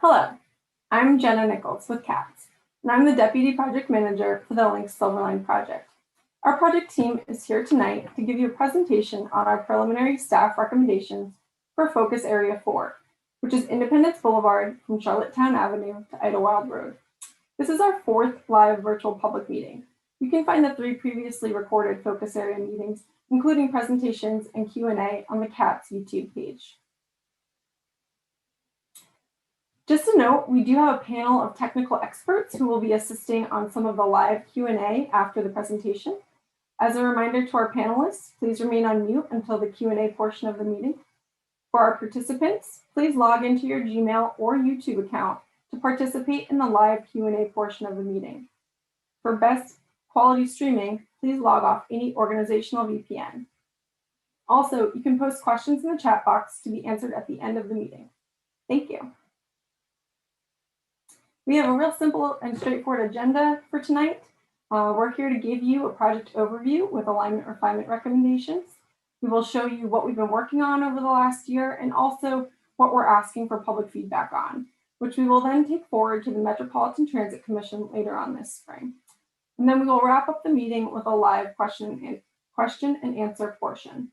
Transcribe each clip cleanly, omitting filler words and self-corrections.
Hello, I'm Jenna Nichols with CATS, and I'm the Deputy Project Manager for the LYNX Silverline project. Our project team is here tonight to give you a presentation on our preliminary staff recommendations for Focus Area 4, which is Independence Boulevard from Charlottetowne Avenue to Idlewild Road. This is our fourth live virtual public meeting. You can find the 3 previously recorded Focus Area meetings, including presentations and Q&A on the CATS YouTube page. Just a note, we do have a panel of technical experts who will be assisting on some of the live Q&A after the presentation. As a reminder to our panelists, please remain on mute until the Q&A portion of the meeting. For our participants, please log into your Gmail or YouTube account to participate in the live Q&A portion of the meeting. For best quality streaming, please log off any organizational VPN. Also, you can post questions in the chat box to be answered at the end of the meeting. Thank you. We have a real simple and straightforward agenda for tonight. We're here to give you a project overview with alignment refinement recommendations. We will show you what we've been working on over the last year and also what we're asking for public feedback on, which we will then take forward to the Metropolitan Transit Commission later on this spring. And then we will wrap up the meeting with a live question and answer portion.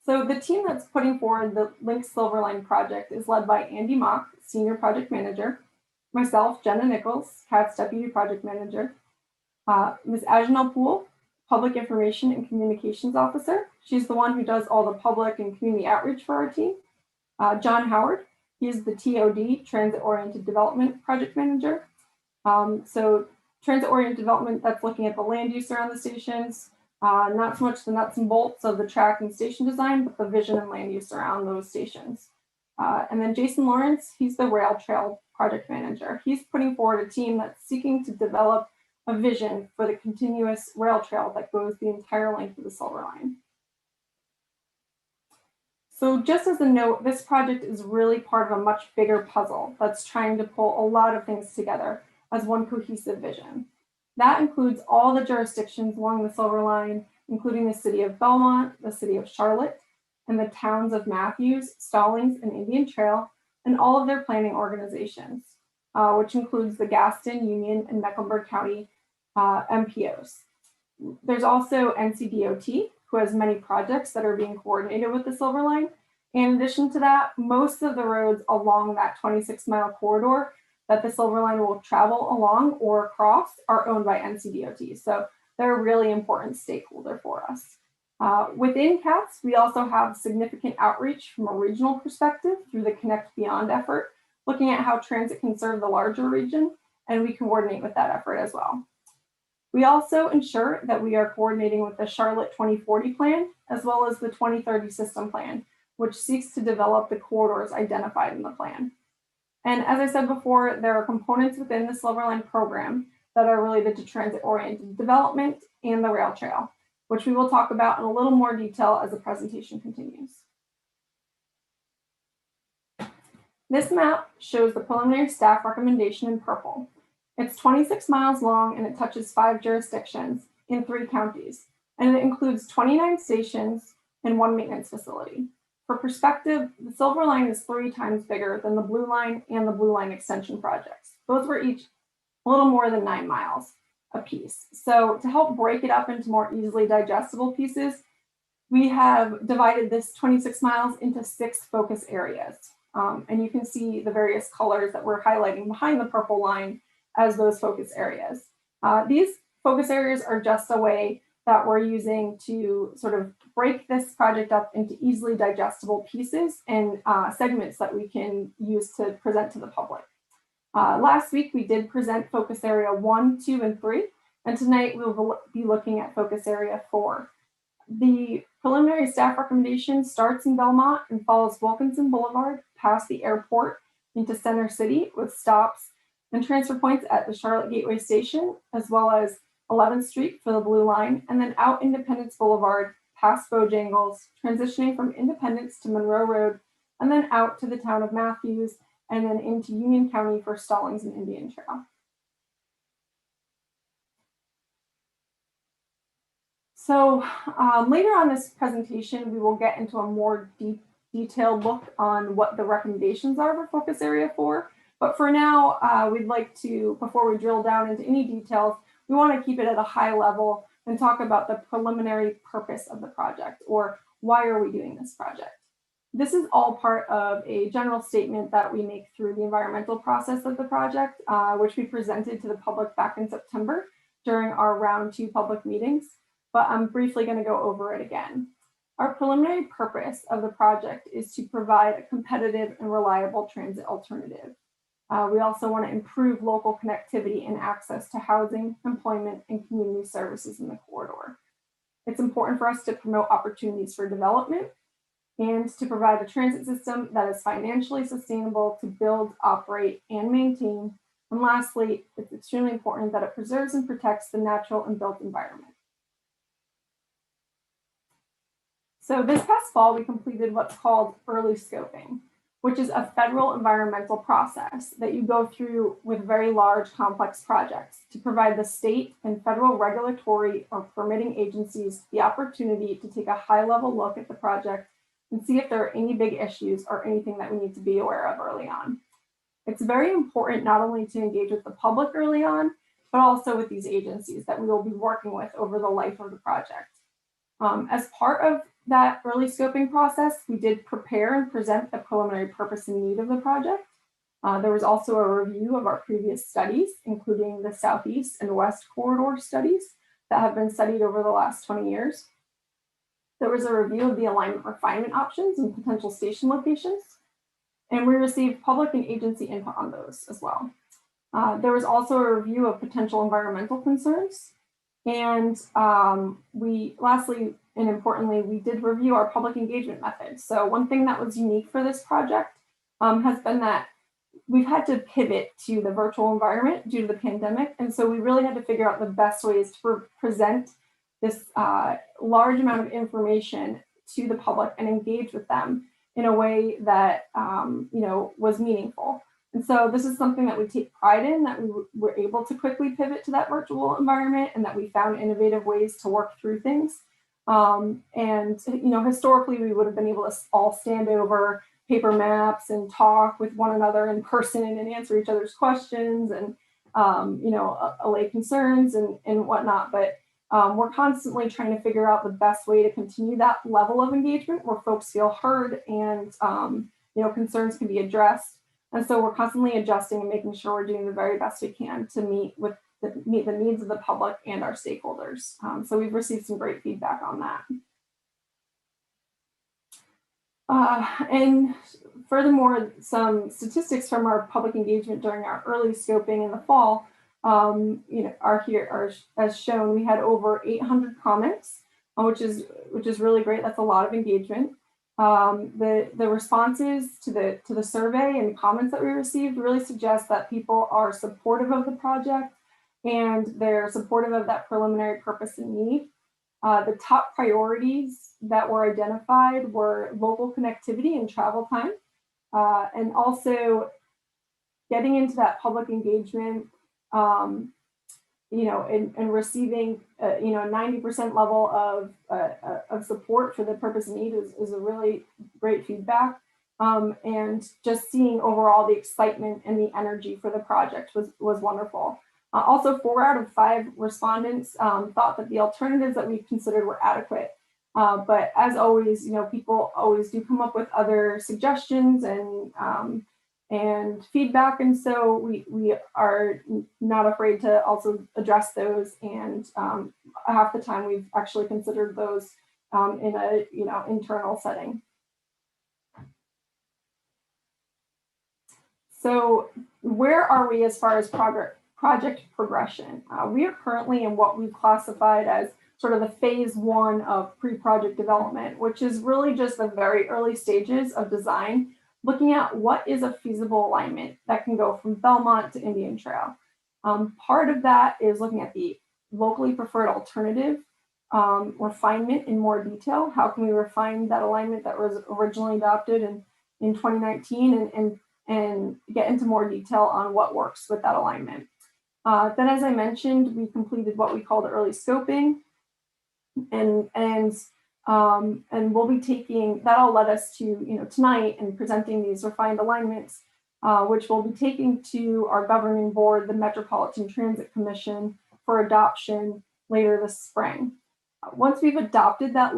So the team that's putting forward the LYNX Silverline project is led by Andy Mock, Senior Project Manager, myself, Jenna Nichols, CATS Deputy Project Manager, Ms. Ajnal Poole, Public Information and Communications Officer. She's the one who does all the public and community outreach for our team. John Howard, he's the TOD, Transit Oriented Development Project Manager. So Transit Oriented Development, that's looking at the land use around the stations, not so much the nuts and bolts of the track and station design, but the vision and land use around those stations. And then Jason Lawrence, he's the Rail Trail Project Manager. He's putting forward a team that's seeking to develop a vision for the continuous rail trail that goes the entire length of the Silver Line. So just as a note, this project is really part of a much bigger puzzle that's trying to pull a lot of things together as one cohesive vision. That includes all the jurisdictions along the Silver Line, including the city of Belmont, the city of Charlotte, and the towns of Matthews, Stallings, and Indian Trail, and all of their planning organizations, which includes the Gaston, Union, and Mecklenburg County MPOs. There's also NCDOT, who has many projects that are being coordinated with the Silver Line. In addition to that, most of the roads along that 26-mile corridor that the Silver Line will travel along or across are owned by NCDOT. So they're a really important stakeholder for us. Within CATS, we also have significant outreach from a regional perspective through the Connect Beyond effort, looking at how transit can serve the larger region, and we coordinate with that effort as well. We also ensure that we are coordinating with the Charlotte 2040 plan, as well as the 2030 system plan, which seeks to develop the corridors identified in the plan. And as I said before, there are components within the Silverline program that are related to transit-oriented development and the rail trail, which we will talk about in a little more detail as the presentation continues. This map shows the preliminary staff recommendation in purple. It's 26 miles long and it touches 5 jurisdictions in 3 counties, and it includes 29 stations and 1 maintenance facility. For perspective, the Silver Line is 3 times bigger than the Blue Line and the Blue Line extension projects. Those were each a little more than 9 miles a piece. So to help break it up into more easily digestible pieces, we have divided this 26 miles into 6 focus areas. And you can see the various colors that we're highlighting behind the purple line as those focus areas. These focus areas are just a way that we're using to sort of break this project up into easily digestible pieces and segments that we can use to present to the public. Last week, we did present focus area 1, 2, and 3, and tonight we'll be looking at focus area 4. The preliminary staff recommendation starts in Belmont and follows Wilkinson Boulevard past the airport into Center City with stops and transfer points at the Charlotte Gateway Station, as well as 11th Street for the Blue Line, and then out Independence Boulevard past Bojangles, transitioning from Independence to Monroe Road, and then out to the town of Matthews, and then into Union County for Stallings and Indian Trail. So later on this presentation, we will get into a more detailed look on what the recommendations are for focus area 4. But for now, we'd like to, before we drill down into any details, we want to keep it at a high level and talk about the preliminary purpose of the project, or why are we doing this project? This is all part of a general statement that we make through the environmental process of the project, which we presented to the public back in September during our round 2 public meetings, but I'm briefly going to go over it again. Our preliminary purpose of the project is to provide a competitive and reliable transit alternative. We also want to improve local connectivity and access to housing, employment, and community services in the corridor. It's important for us to promote opportunities for development and to provide a transit system that is financially sustainable to build, operate, and maintain. And lastly, it's extremely important that it preserves and protects the natural and built environment. So this past fall, we completed what's called early scoping, which is a federal environmental process that you go through with very large, complex projects to provide the state and federal regulatory or permitting agencies the opportunity to take a high-level look at the project and see if there are any big issues or anything that we need to be aware of early on. It's very important not only to engage with the public early on, but also with these agencies that we will be working with over the life of the project. As part of that early scoping process, we did prepare and present the preliminary purpose and need of the project. There was also a review of our previous studies, including the Southeast and West corridor studies that have been studied over the last 20 years. There was a review of the alignment refinement options and potential station locations, and we received public and agency input on those as well. There was also a review of potential environmental concerns, and lastly and importantly, we did review our public engagement methods. So one thing that was unique for this project has been that we've had to pivot to the virtual environment due to the pandemic, and so we really had to figure out the best ways to present this large amount of information to the public and engage with them in a way that was meaningful. And so this is something that we take pride in, that we were able to quickly pivot to that virtual environment and that we found innovative ways to work through things. Historically, we would have been able to all stand over paper maps and talk with one another in person and answer each other's questions and, allay concerns and whatnot. But we're constantly trying to figure out the best way to continue that level of engagement where folks feel heard and, concerns can be addressed. And so we're constantly adjusting and making sure we're doing the very best we can to meet the needs of the public and our stakeholders. So we've received some great feedback on that. And furthermore, some statistics from our public engagement during our early scoping in the fall, are here as shown. We had over 800 comments, which is really great. That's a lot of engagement. The responses to the survey and comments that we received really suggest that people are supportive of the project and they're supportive of that preliminary purpose and need. The top priorities that were identified were local connectivity and travel time, and also getting into that public engagement, and receiving, a 90% level of support for the purpose and need is a really great feedback. And just seeing overall the excitement and the energy for the project was wonderful. Also, 4 out of 5 respondents thought that the alternatives that we considered were adequate. But as always, people always do come up with other suggestions and feedback, and so we are not afraid to also address those. And half the time, we've actually considered those in a internal setting. So where are we as far as project progression? We are currently in what we've classified as sort of the phase 1 of pre-project development, which is really just the very early stages of design, looking at what is a feasible alignment that can go from Belmont to Indian Trail. Part of that is looking at the locally preferred alternative refinement in more detail. How can we refine that alignment that was originally adopted in 2019 and get into more detail on what works with that alignment. Then, as I mentioned, we completed what we call the early scoping, and And we'll be taking, that'll let us to, tonight and presenting these refined alignments, which we'll be taking to our governing board, the Metropolitan Transit Commission, for adoption later this spring. Once we've adopted that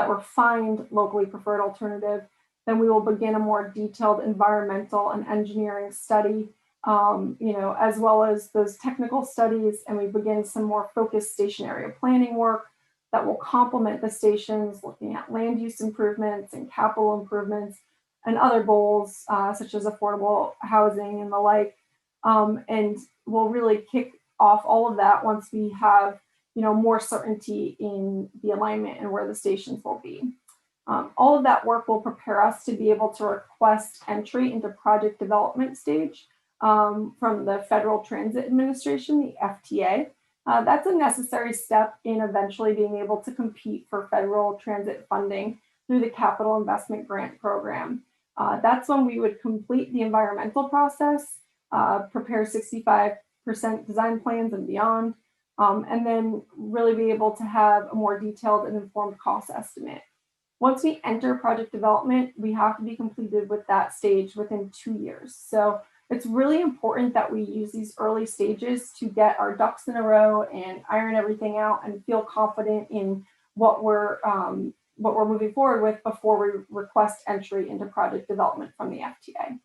refined locally preferred alternative, then we will begin a more detailed environmental and engineering study, as well as those technical studies, and we begin some more focused station area planning work that will complement the stations, looking at land use improvements and capital improvements and other goals, such as affordable housing and the like. And we'll really kick off all of that once we have, more certainty in the alignment and where the stations will be. All of that work will prepare us to be able to request entry into project development stage from the Federal Transit Administration, the FTA. That's a necessary step in eventually being able to compete for federal transit funding through the Capital Investment Grant Program. That's when we would complete the environmental process, prepare 65% design plans and beyond, and then really be able to have a more detailed and informed cost estimate. Once we enter project development, we have to be completed with that stage within 2 years. So it's really important that we use these early stages to get our ducks in a row and iron everything out and feel confident in what we're moving forward with before we request entry into project development from the FTA.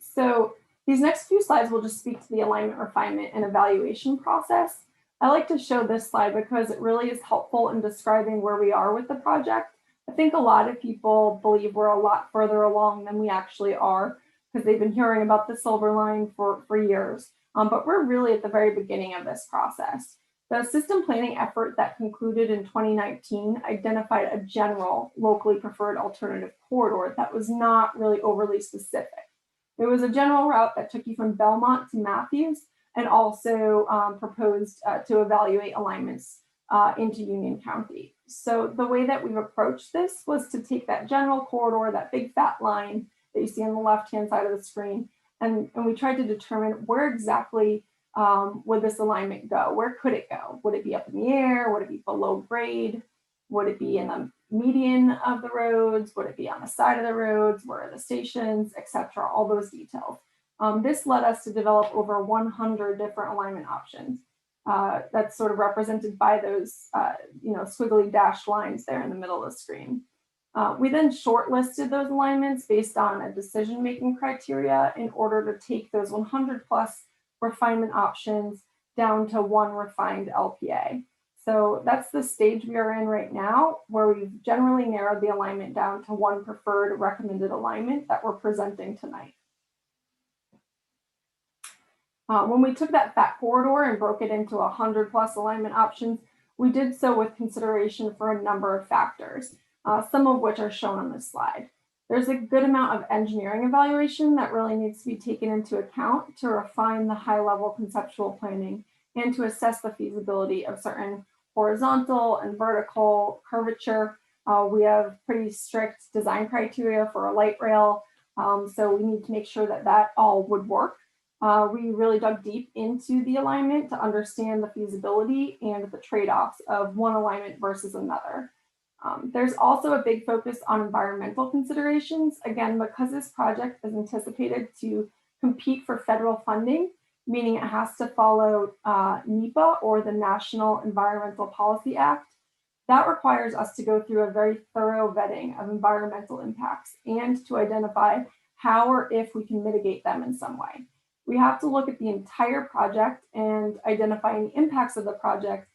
So these next few slides will just speak to the alignment, refinement, and evaluation process. I like to show this slide because it really is helpful in describing where we are with the project. I think a lot of people believe we're a lot further along than we actually are because they've been hearing about the Silver Line for years, but we're really at the very beginning of this process. The system planning effort that concluded in 2019 identified a general locally preferred alternative corridor that was not really overly specific. It was a general route that took you from Belmont to Matthews and also proposed to evaluate alignments into Union County. So the way that we've approached this was to take that general corridor, that big fat line that you see on the left-hand side of the screen, and we tried to determine where exactly would this alignment go? Where could it go? Would it be up in the air? Would it be below grade? Would it be in the median of the roads? Would it be on the side of the roads? Where are the stations, etc.? All those details. This led us to develop over 100 different alignment options. That's sort of represented by those, squiggly dashed lines there in the middle of the screen. We then shortlisted those alignments based on a decision-making criteria in order to take those 100 plus refinement options down to one refined LPA. So that's the stage we are in right now, where we've generally narrowed the alignment down to one preferred recommended alignment that we're presenting tonight. When we took that fat corridor and broke it into 100 plus alignment options, we did so with consideration for a number of factors, some of which are shown on this slide. There's a good amount of engineering evaluation that really needs to be taken into account to refine the high-level conceptual planning and to assess the feasibility of certain horizontal and vertical curvature. We have pretty strict design criteria for a light rail, so we need to make sure that that all would work. We really dug deep into the alignment to understand the feasibility and the trade-offs of one alignment versus another. There's also a big focus on environmental considerations, again, because this project is anticipated to compete for federal funding, meaning it has to follow NEPA, or the National Environmental Policy Act. That requires us to go through a very thorough vetting of environmental impacts and to identify how or if we can mitigate them in some way. We have to look at the entire project and identify any impacts of the project.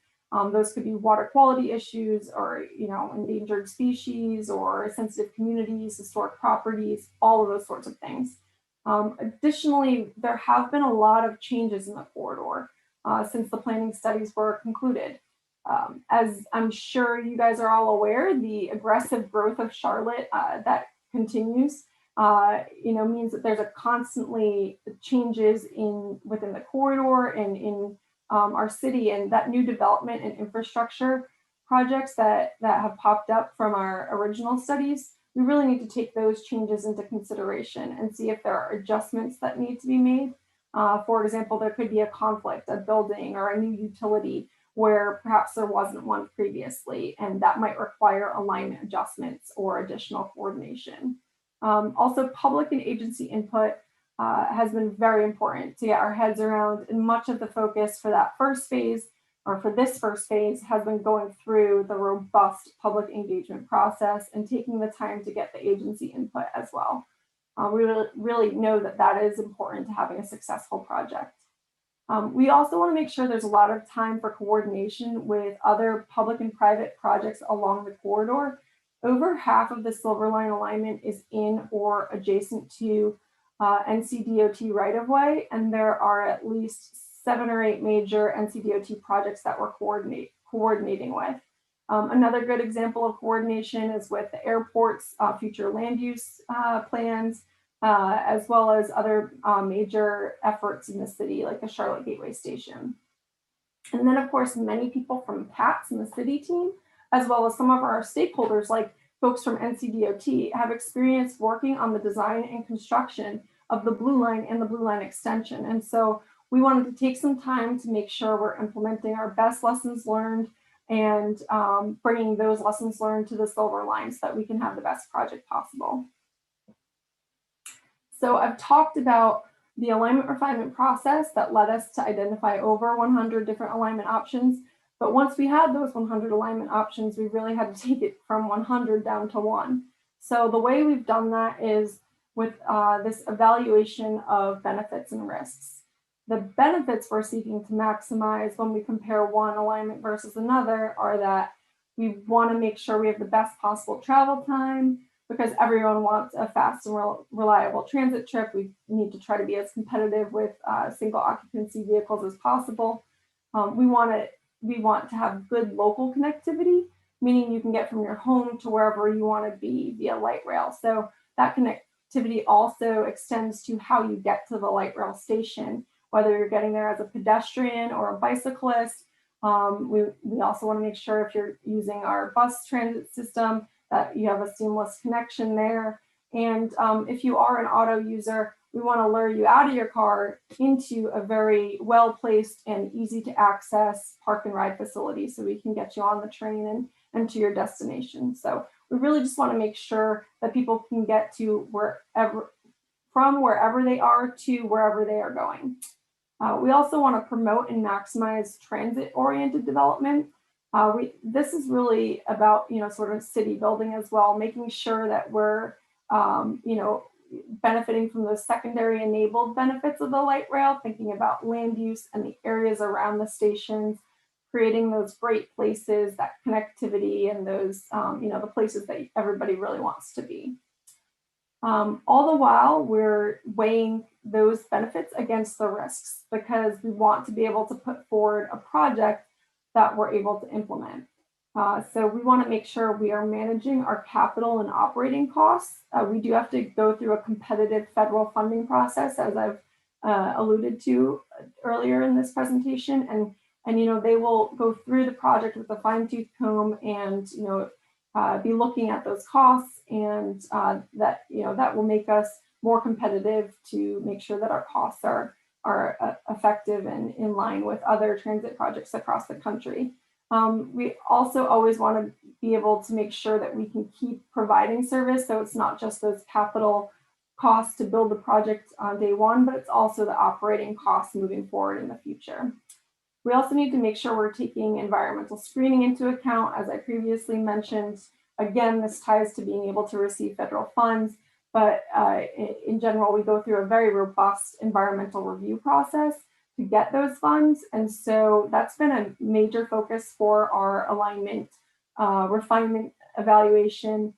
Those could be water quality issues, or endangered species, or sensitive communities, historic properties, all of those sorts of things. Additionally, there have been a lot of changes in the corridor since the planning studies were concluded. As I'm sure you guys are all aware, the aggressive growth of Charlotte that continues means that there's a constantly changes within the corridor and in our city, and that new development and infrastructure projects that have popped up from our original studies, we really need to take those changes into consideration and see if there are adjustments that need to be made. For example, there could be a conflict, a building or a new utility where perhaps there wasn't one previously, and that might require alignment adjustments or additional coordination. Also, public and agency input has been very important to get our heads around, and much of the focus for that first phase, or for this first phase, has been going through the robust public engagement process and taking the time to get the agency input as well. We really know that that is important to having a successful project. We also want to make sure there's a lot of time for coordination with other public and private projects along the corridor. Over half of the Silver Line alignment is in or adjacent to NCDOT right-of-way, and there are at least 7 or 8 major NCDOT projects that we're coordinating with. Another good example of coordination is with the airport's future land use plans, as well as other major efforts in the city, like the Charlotte Gateway Station. And then, of course, many people from PATS and the city team, as well as some of our stakeholders, like folks from NCDOT, have experience working on the design and construction of the Blue Line and the Blue Line extension. And so we wanted to take some time to make sure we're implementing our best lessons learned and bringing those lessons learned to the Silver Line so that we can have the best project possible. So I've talked about the alignment refinement process that led us to identify over 100 different alignment options. But once we had those 100 alignment options, we really had to take it from 100 down to 1. So the way we've done that is with this evaluation of benefits and risks. The benefits we're seeking to maximize when we compare one alignment versus another are that we want to make sure we have the best possible travel time, because everyone wants a fast and reliable transit trip. We need to try to be as competitive with single occupancy vehicles as possible. We want to have good local connectivity, meaning you can get from your home to wherever you want to be via light rail. So that connectivity also extends to how you get to the light rail station, whether you're getting there as a pedestrian or a bicyclist. We also want to make sure if you're using our bus transit system that you have a seamless connection there. And if you are an auto user, we want to lure you out of your car into a very well-placed and easy to access park and ride facility so we can get you on the train and to your destination. So we really just want to make sure that people can get to wherever they are to wherever they are going. We also want to promote and maximize transit-oriented development. This is really about, sort of city building as well, making sure that we're, benefiting from those secondary enabled benefits of the light rail, thinking about land use and the areas around the stations, creating those great places, that connectivity, and those, the places that everybody really wants to be. All the while, we're weighing those benefits against the risks, because we want to be able to put forward a project that we're able to implement. So we want to make sure we are managing our capital and operating costs. We do have to go through a competitive federal funding process, as I've alluded to earlier in this presentation, and they will go through the project with a fine-tooth comb and be looking at those costs, and that will make us more competitive to make sure that our costs are effective and in line with other transit projects across the country. We also always want to be able to make sure that we can keep providing service, so it's not just those capital costs to build the project on day one, but it's also the operating costs moving forward in the future. We also need to make sure we're taking environmental screening into account, as I previously mentioned. Again, this ties to being able to receive federal funds, but in general, we go through a very robust environmental review process to get those funds. And so that's been a major focus for our alignment refinement evaluation,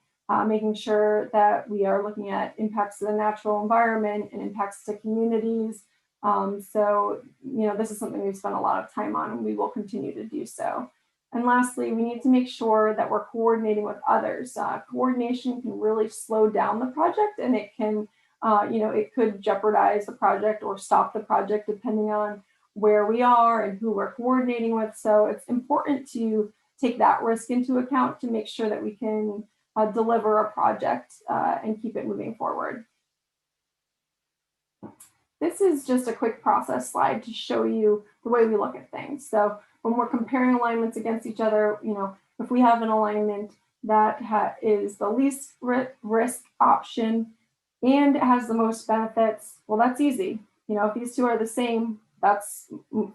making sure that we are looking at impacts to the natural environment and impacts to communities. So this is something we've spent a lot of time on, and we will continue to do so. And lastly, we need to make sure that we're coordinating with others. Coordination can really slow down the project, and it can, it could jeopardize the project or stop the project depending on where we are and who we're coordinating with. So it's important to take that risk into account to make sure that we can deliver a project and keep it moving forward. This is just a quick process slide to show you the way we look at things. So when we're comparing alignments against each other, you know, if we have an alignment that is the least risk option and it has the most benefits, well, that's easy. You know, if these two are the same, that's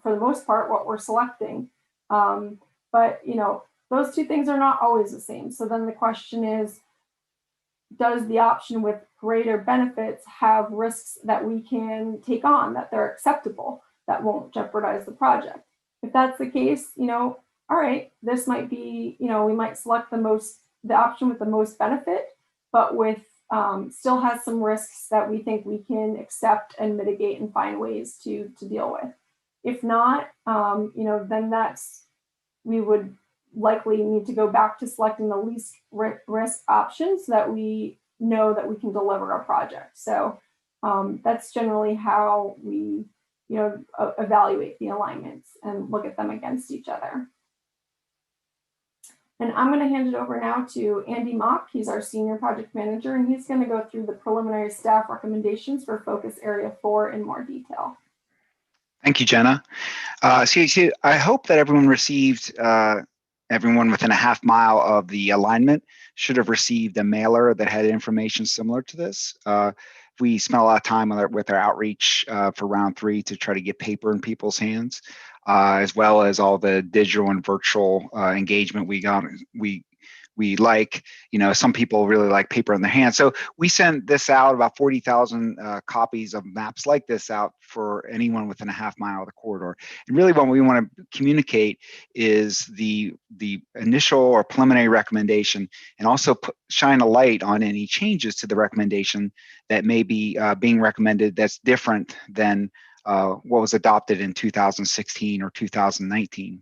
for the most part what we're selecting. But, you know, those two things are not always the same. So then the question is, does the option with greater benefits have risks that we can take on, that they're acceptable, that won't jeopardize the project? If that's the case, you know, all right, this might be, you know, we might select the option with the most benefit, but with still has some risks that we think we can accept and mitigate and find ways to deal with. If not, you know, then we would likely need to go back to selecting the least risk option so that we know that we can deliver a project. So that's generally how we, you know, evaluate the alignments and look at them against each other. And I'm going to hand it over now to Andy Mock. He's our senior project manager, and he's going to go through the preliminary staff recommendations for focus area 4 in more detail. Thank you, Jenna. So I hope that everyone received, everyone within a half mile of the alignment should have received a mailer that had information similar to this. We spent a lot of time with our outreach for round 3 to try to get paper in people's hands, as well as all the digital and virtual engagement we got. We like, you know, some people really like paper in their hands. So we sent this out, about 40,000 copies of maps like this out for anyone within a half mile of the corridor. And really what we want to communicate is the initial or preliminary recommendation, and also shine a light on any changes to the recommendation that may be being recommended that's different than what was adopted in 2016 or 2019.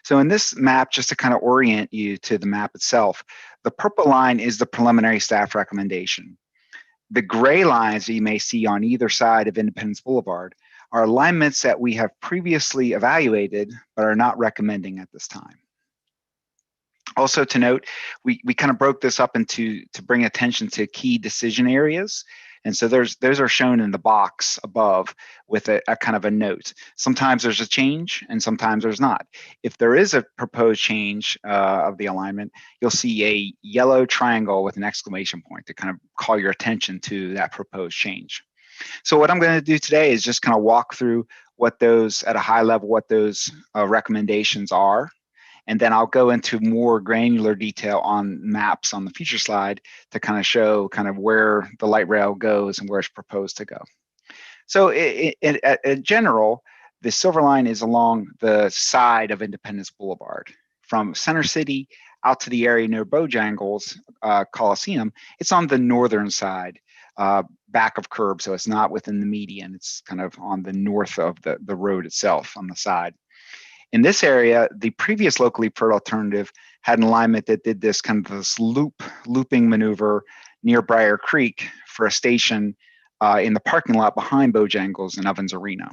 So in this map, just to kind of orient you to the map itself, the purple line is the preliminary staff recommendation. The gray lines that you may see on either side of Independence Boulevard are alignments that we have previously evaluated but are not recommending at this time. Also to note, we kind of broke this up to bring attention to key decision areas. And so those are shown in the box above with a kind of a note. Sometimes there's a change and sometimes there's not. If there is a proposed change of the alignment, you'll see a yellow triangle with an exclamation point to kind of call your attention to that proposed change. So what I'm going to do today is just kind of walk through what those, at a high level, what those recommendations are. And then I'll go into more granular detail on maps on the future slide to kind of show kind of where the light rail goes and where it's proposed to go. So in general, the silver line is along the side of Independence Boulevard. From Center City out to the area near Bojangles Coliseum, it's on the northern side, back of curb, so it's not within the median. It's kind of on the north of the road itself on the side. In this area, the previous locally preferred alternative had an alignment that did this kind of this looping maneuver near Briar Creek for a station in the parking lot behind Bojangles and Ovens Arena.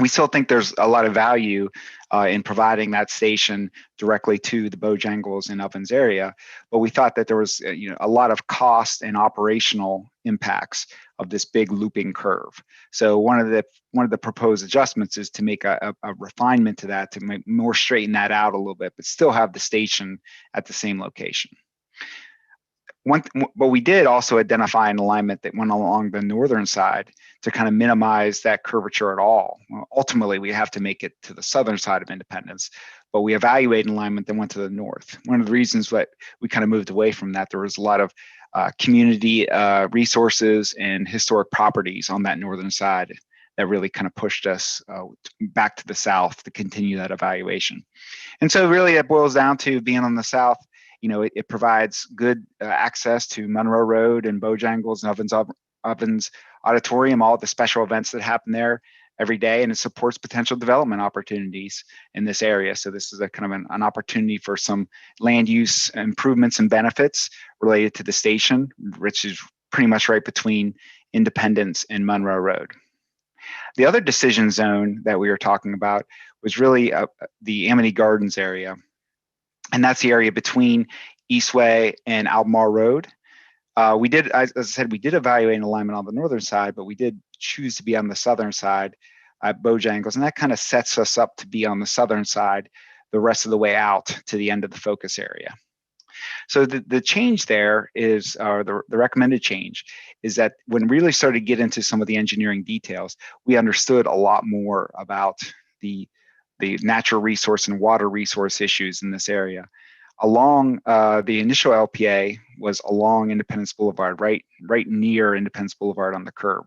We still think there's a lot of value in providing that station directly to the Bojangles and Ovens area, but we thought that there was a lot of cost and operational impacts of this big looping curve. So one of the proposed adjustments is to make a refinement to that, to make more straighten that out a little bit, but still have the station at the same location. But we did also identify an alignment that went along the northern side to kind of minimize that curvature at all. Well, ultimately, we have to make it to the southern side of Independence, but we evaluated an alignment that went to the north. One of the reasons that we kind of moved away from that, there was a lot of community resources and historic properties on that northern side that really kind of pushed us back to the south to continue that evaluation. And so really it boils down to being on the south. It provides good access to Monroe Road and Bojangles and Ovens Auditorium, all the special events that happen there every day, and it supports potential development opportunities in this area. So this is a kind of an opportunity for some land use improvements and benefits related to the station, which is pretty much right between Independence and Monroe Road. The other decision zone that we were talking about was really the Amity Gardens area. And that's the area between Eastway and Albemarle Road. We did, as I said, we did evaluate an alignment on the northern side, but we did choose to be on the southern side at Bojangles, and that kind of sets us up to be on the southern side the rest of the way out to the end of the focus area. So the change there is, or the recommended change, is that when we really started to get into some of the engineering details, we understood a lot more about the natural resource and water resource issues in this area. Along the initial LPA was along Independence Boulevard, right near Independence Boulevard on the curb.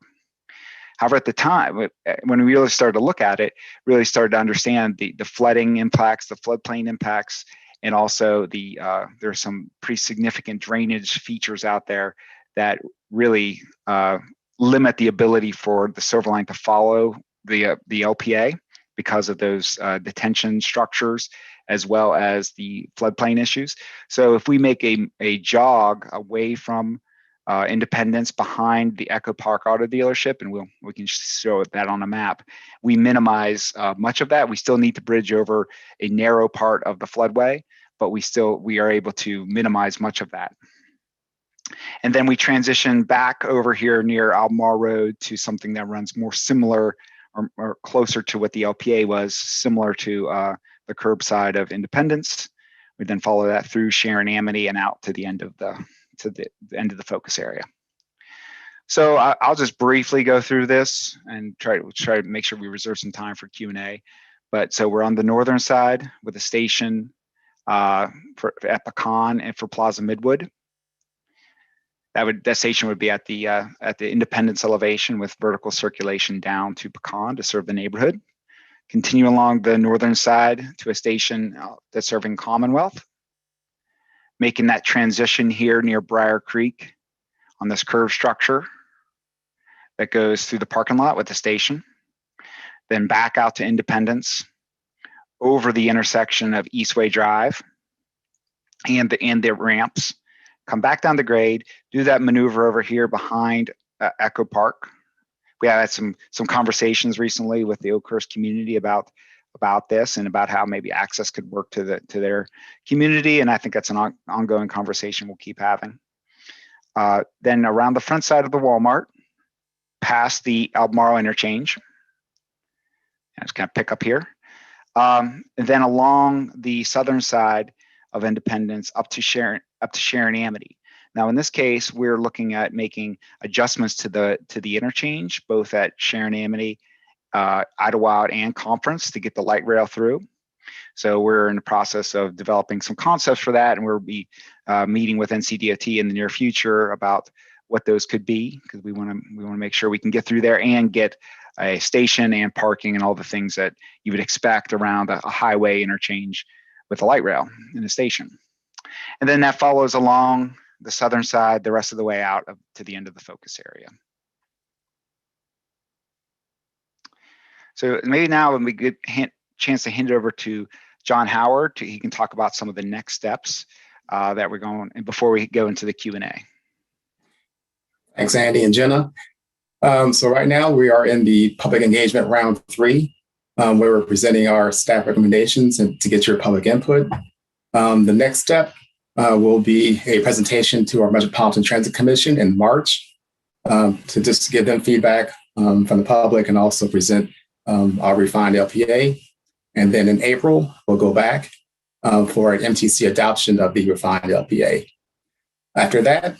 However, at the time, when we really started to look at it, really started to understand the flooding impacts, the floodplain impacts, and also there's some pretty significant drainage features out there that really limit the ability for the Silver Line to follow the LPA because of those detention structures, as well as the floodplain issues. So if we make a jog away from Independence behind the Echo Park Auto Dealership, and we can show that on a map, we minimize much of that. We still need to bridge over a narrow part of the floodway, but we are able to minimize much of that. And then we transition back over here near Albemarle Road to something that runs more similar or closer to what the LPA was, similar to the curbside of Independence. We then follow that through Sharon Amity and out to the end of the focus area. So I'll just briefly go through this and try to make sure we reserve some time for Q&A. But so we're on the northern side with a station at Pecan and for Plaza Midwood. That station would be at the Independence elevation with vertical circulation down to Pecan to serve the neighborhood. Continue along the northern side to a station that's serving Commonwealth. Making that transition here near Briar Creek on this curved structure that goes through the parking lot with the station. Then back out to Independence, over the intersection of Eastway Drive and the ramps. Come back down the grade, do that maneuver over here behind Echo Park. We had some conversations recently with the Oakhurst community about this and about how maybe access could work to their community, and I think that's an ongoing conversation we'll keep having. Then around the front side of the Walmart, past the Albemarle interchange. I'm just gonna pick up here. And then along the southern side of Independence up to Sharon Amity. Now in this case, we're looking at making adjustments to the interchange, both at Sharon Amity, Idlewild, and Conference to get the light rail through. So we're in the process of developing some concepts for that, and we'll be meeting with NCDOT in the near future about what those could be, because we want to make sure we can get through there and get a station and parking and all the things that you would expect around a highway interchange with a light rail in the station. And then that follows along the southern side the rest of the way out to the end of the focus area. So maybe now when we get a chance to hand it over to John Howard, he can talk about some of the next steps that we're going, and before we go into the Q&A. Thanks, Andy and Jenna. So right now we are in the public engagement round 3, where we're presenting our staff recommendations and to get your public input. The next step will be a presentation to our Metropolitan Transit Commission in March to just give them feedback from the public and also present our refined LPA. And then in April, we'll go back for an MTC adoption of the refined LPA. After that,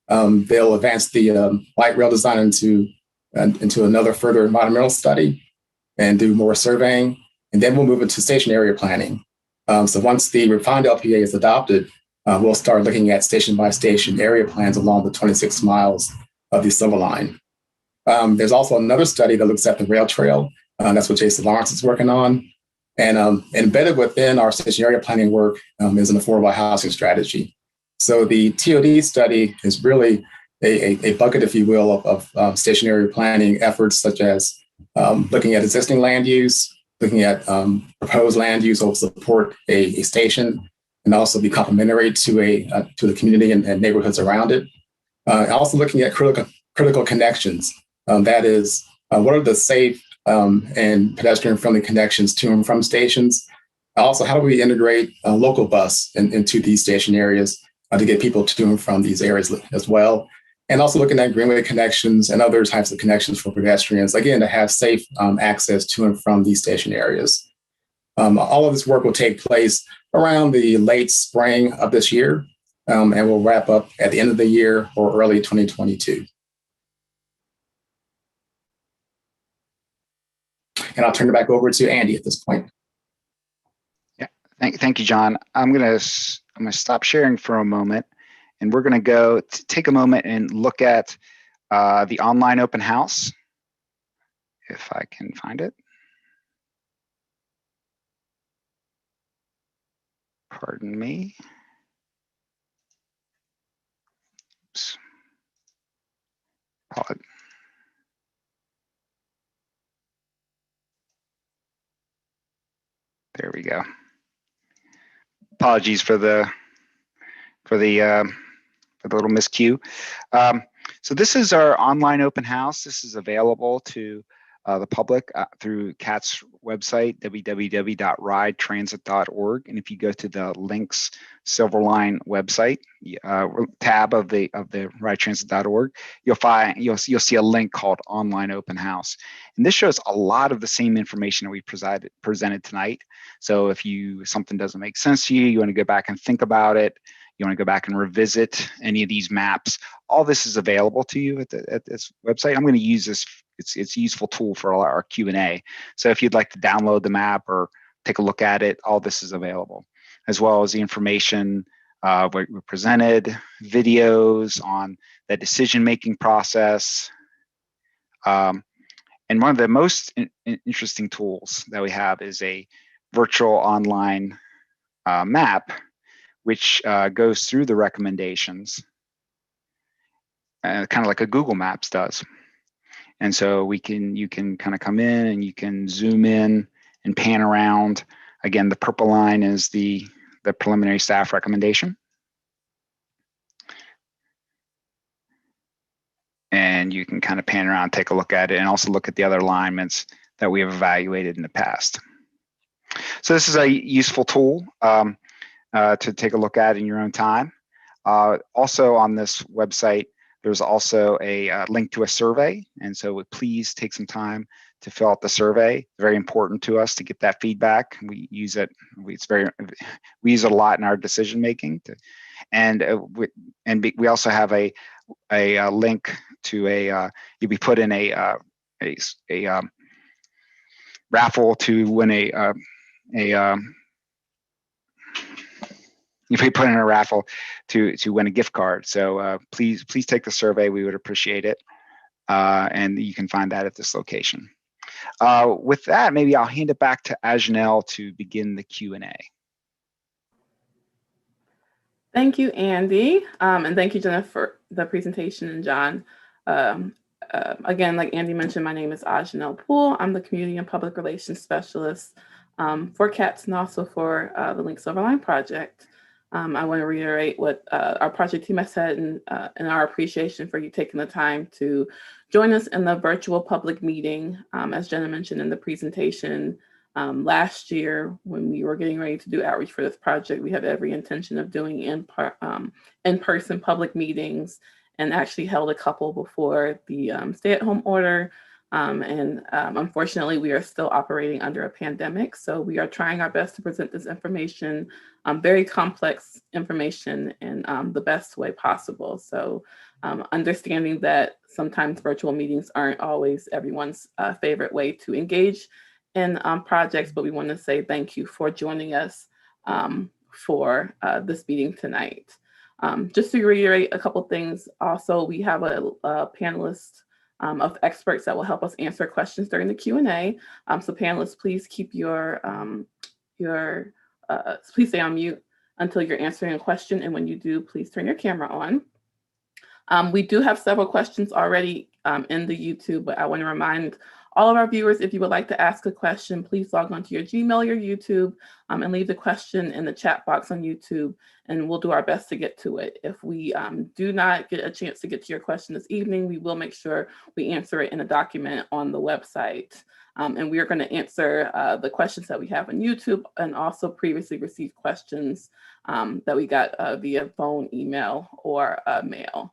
they'll advance the light rail design into another further environmental study and do more surveying. And then we'll move into station area planning. So once the refined LPA is adopted, we'll start looking at station by station area plans along the 26 miles of the Silver Line. There's also another study that looks at the rail trail. That's what Jason Lawrence is working on. And embedded within our station area planning work is an affordable housing strategy. So the TOD study is really a bucket, if you will, of station area planning efforts, such as looking at existing land use, looking at proposed land use that will support a station and also be complementary to the community and neighborhoods around it. Also looking at critical connections. That is, what are the safe and pedestrian-friendly connections to and from stations? Also, how do we integrate local bus into these station areas to get people to and from these areas as well? and also looking at greenway connections and other types of connections for pedestrians, again, to have safe access to and from these station areas. All of this work will take place around the late spring of this year, and will wrap up at the end of the year or early 2022. And I'll turn it back over to Andy at this point. Yeah, thank you, John. I'm gonna stop sharing for a moment, and we're gonna go take a moment and look at the online open house, if I can find it. Pardon me. Oops. There we go. Apologies for the little miscue. So this is our online open house. This is available to the public through CAT's website, www.ridetransit.org. And if you go to the LYNX Silverline website tab of the ridetransit.org, you'll see a link called Online Open House. And this shows a lot of the same information that we presented tonight. So if something doesn't make sense to you, you want to go back and think about it, you want to go back and revisit any of these maps, all this is available to you at this website. I'm going to use this. It's a useful tool for our Q&A. So if you'd like to download the map or take a look at it, all this is available, as well as the information we presented, videos on the decision-making process. And one of the most interesting tools that we have is a virtual online map, which goes through the recommendations, kind of like a Google Maps does. And so you can kind of come in and you can zoom in and pan around. Again, the purple line is the preliminary staff recommendation. And you can kind of pan around, take a look at it, and also look at the other alignments that we have evaluated in the past. So this is a useful tool to take a look at in your own time. Also on this website, there's also a link to a survey. And so please take some time to fill out the survey. Very important to us to get that feedback. We use it. We use it a lot in our decision making. We also have a link to you'll be put in a raffle to win if we put in a raffle to win a gift card. So please take the survey. We would appreciate it. And you can find that at this location. With that, maybe I'll hand it back to Ajnel to begin the Q&A. Thank you, Andy. And thank you, Jenna, for the presentation, and John. Again, like Andy mentioned, my name is Ajnel Poole. I'm the Community and Public Relations Specialist for CATS and also for the LYNX Silverline project. I want to reiterate what our project team has said and our appreciation for you taking the time to join us in the virtual public meeting. As Jenna mentioned in the presentation, last year when we were getting ready to do outreach for this project, we had every intention of doing in-person public meetings, and actually held a couple before the stay-at-home order. Unfortunately, we are still operating under a pandemic. So we are trying our best to present this information, very complex information, in the best way possible. So understanding that sometimes virtual meetings aren't always everyone's favorite way to engage in projects, but we want to say thank you for joining us for this meeting tonight. Just to reiterate a couple things, also we have a panelist of experts that will help us answer questions during the Q&A. So panelists, please keep please stay on mute until you're answering a question, and when you do, please turn your camera on. We do have several questions already in the YouTube, but I want to remind all of our viewers, if you would like to ask a question, please log on to your Gmail or your YouTube and leave the question in the chat box on YouTube, and we'll do our best to get to it. If we do not get a chance to get to your question this evening, we will make sure we answer it in a document on the website. And we are going to answer the questions that we have on YouTube, and also previously received questions that we got via phone, email, or mail.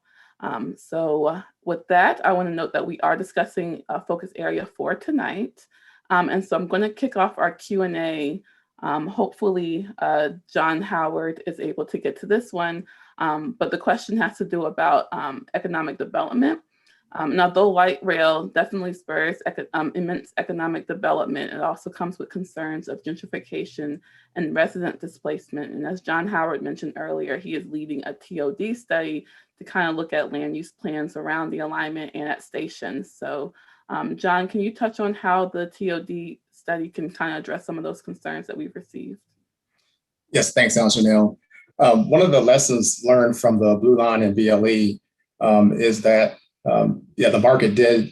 So with that, I want to note that we are discussing a focus area for tonight. And so I'm going to kick off our Q&A. Hopefully, John Howard is able to get to this one. But the question has to do about economic development. And although light rail definitely spurs immense economic development, it also comes with concerns of gentrification and resident displacement. And as John Howard mentioned earlier, he is leading a TOD study to kind of look at land use plans around the alignment and at stations. So John, can you touch on how the TOD study can kind of address some of those concerns that we've received? Yes, thanks, Chanel. One of the lessons learned from the Blue Line and BLE is that the market did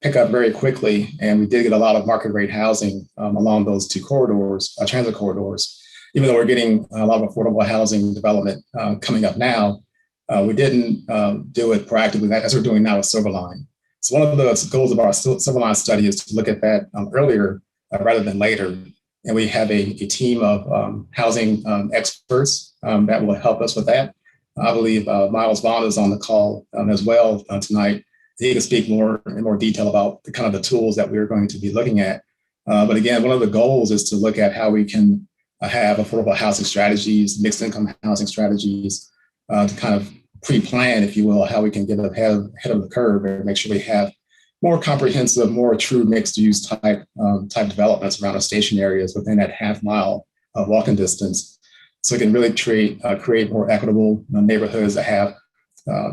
pick up very quickly, and we did get a lot of market rate housing along those two corridors, transit corridors. Even though we're getting a lot of affordable housing development coming up now, we didn't do it proactively as we're doing now with Silver Line. So one of the goals of our Silver Line study is to look at that earlier rather than later. And we have a team of housing experts that will help us with that. I believe Miles Vaughn is on the call as well tonight. He can speak in more detail about the kind of the tools that we're going to be looking at. But again, one of the goals is to look at how we can have affordable housing strategies, mixed income housing strategies, to kind of pre-plan, if you will, how we can get ahead of the curve and make sure we have more comprehensive, more true mixed use type developments around our station areas within that half-mile walking distance. So we can really create more equitable neighborhoods that have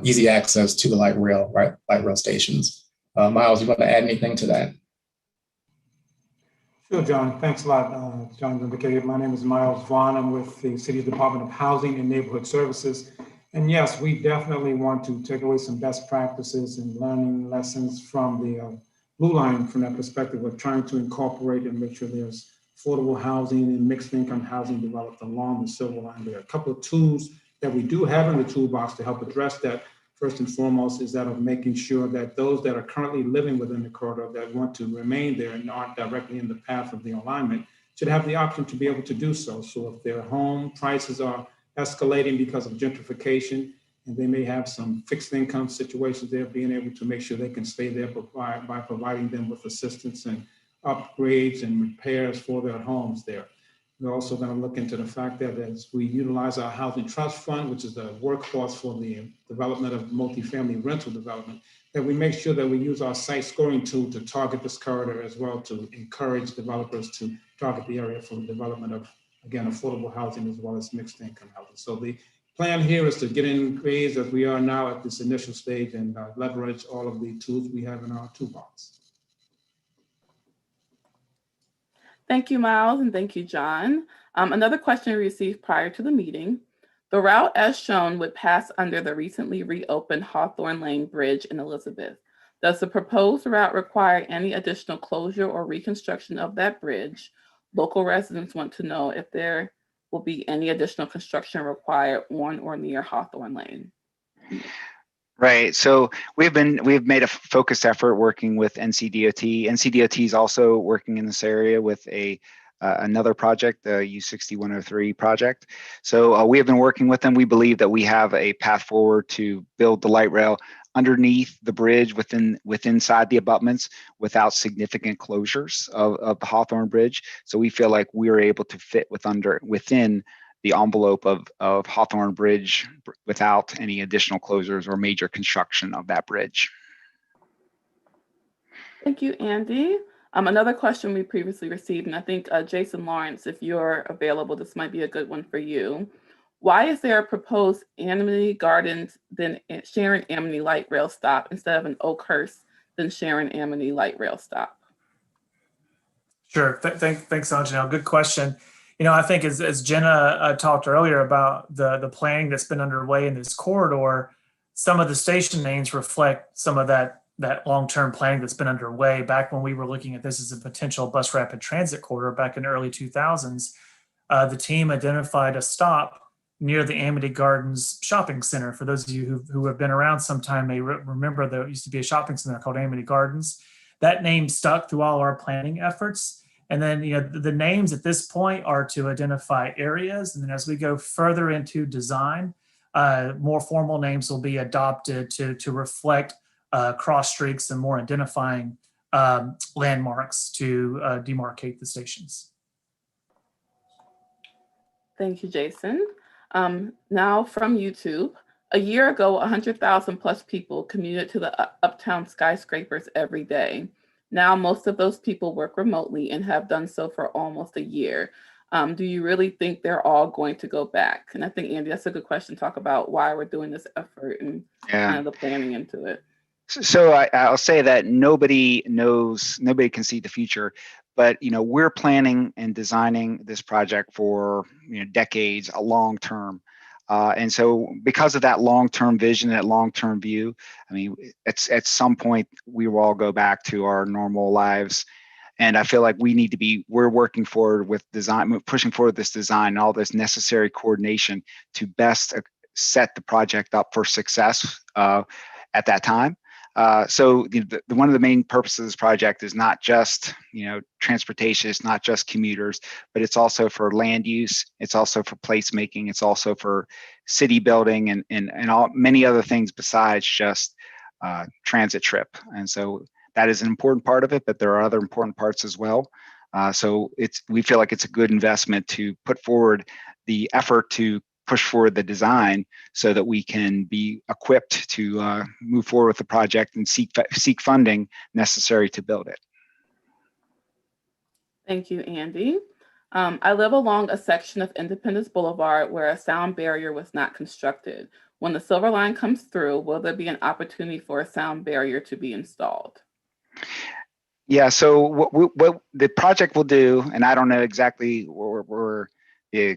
easy access to the light rail stations. Miles, you want to add anything to that? Sure, John. Thanks a lot, John indicated. My name is Miles Vaughn. I'm with the City's Department of Housing and Neighborhood Services. And yes, we definitely want to take away some best practices and learning lessons from the Blue Line from that perspective of trying to incorporate and make sure there's affordable housing and mixed income housing developed along the Silver Line. There are a couple of tools that we do have in the toolbox to help address that. First and foremost is that of making sure that those that are currently living within the corridor that want to remain there and aren't directly in the path of the alignment should have the option to be able to do so. So if their home prices are escalating because of gentrification, and they may have some fixed income situations there, being able to make sure they can stay there by providing them with assistance and upgrades and repairs for their homes there. We're also going to look into the fact that as we utilize our housing trust fund, which is the workforce for the development of multifamily rental development, that we make sure that we use our site scoring tool to target this corridor as well, to encourage developers to target the area for the development of, again, affordable housing as well as mixed income housing. So the plan here is to get engaged as we are now at this initial stage and leverage all of the tools we have in our toolbox. Thank you, Miles, and thank you, John. Another question we received prior to the meeting. The route as shown would pass under the recently reopened Hawthorne Lane Bridge in Elizabeth. Does the proposed route require any additional closure or reconstruction of that bridge? Local residents want to know if there will be any additional construction required on or near Hawthorne Lane. Right. So we've made a focused effort working with NCDOT. NCDOT is also working in this area with another project, the U6103 project. So we have been working with them. We believe that we have a path forward to build the light rail underneath the bridge inside the abutments without significant closures of the Hawthorne Bridge. So we feel like we are able to fit within the envelope of Hawthorne Bridge without any additional closures or major construction of that bridge. Thank you, Andy. Another question we previously received, and I think Jason Lawrence, if you're available, this might be a good one for you. Why is there a proposed Amity Gardens then Sharon Amity light rail stop instead of an Oakhurst then Sharon Amity light rail stop? Sure. Thanks, Anjanelle. Good question. You know, I think as Jenna talked earlier about the planning that's been underway in this corridor, some of the station names reflect some of that long-term planning that's been underway. Back when we were looking at this as a potential bus rapid transit corridor back in the early 2000s, the team identified a stop near the Amity Gardens shopping center. For those of you who have been around sometime may remember there used to be a shopping center called Amity Gardens. That name stuck through all our planning efforts. And then, you know, the names at this point are to identify areas. And then as we go further into design, more formal names will be adopted to reflect cross streaks and more identifying landmarks to demarcate the stations. Thank you, Jason. Now from YouTube. A year ago, 100,000 plus people commuted to the uptown skyscrapers every day. Now, most of those people work remotely and have done so for almost a year. Do you really think they're all going to go back? And I think, Andy, that's a good question. Talk about why we're doing this effort and kind of the planning into it. So I'll say that nobody knows, nobody can see the future, but we're planning and designing this project for decades, a long term. And so because of that long-term vision, that long-term view, I mean, at some point we will all go back to our normal lives. And I feel like we're working forward with design, pushing forward this design, all this necessary coordination to best set the project up for success at that time. So one of the main purposes of this project is not just transportation, it's not just commuters, but it's also for land use, it's also for placemaking, it's also for city building and all many other things besides just transit trip. And so that is an important part of it, but there are other important parts as well. So we feel like it's a good investment to put forward the effort to push forward the design so that we can be equipped to move forward with the project and seek funding necessary to build it. Thank you, Andy. I live along a section of Independence Boulevard where a sound barrier was not constructed. When the Silver Line comes through, will there be an opportunity for a sound barrier to be installed? Yeah, so what the project will do, and I don't know exactly where the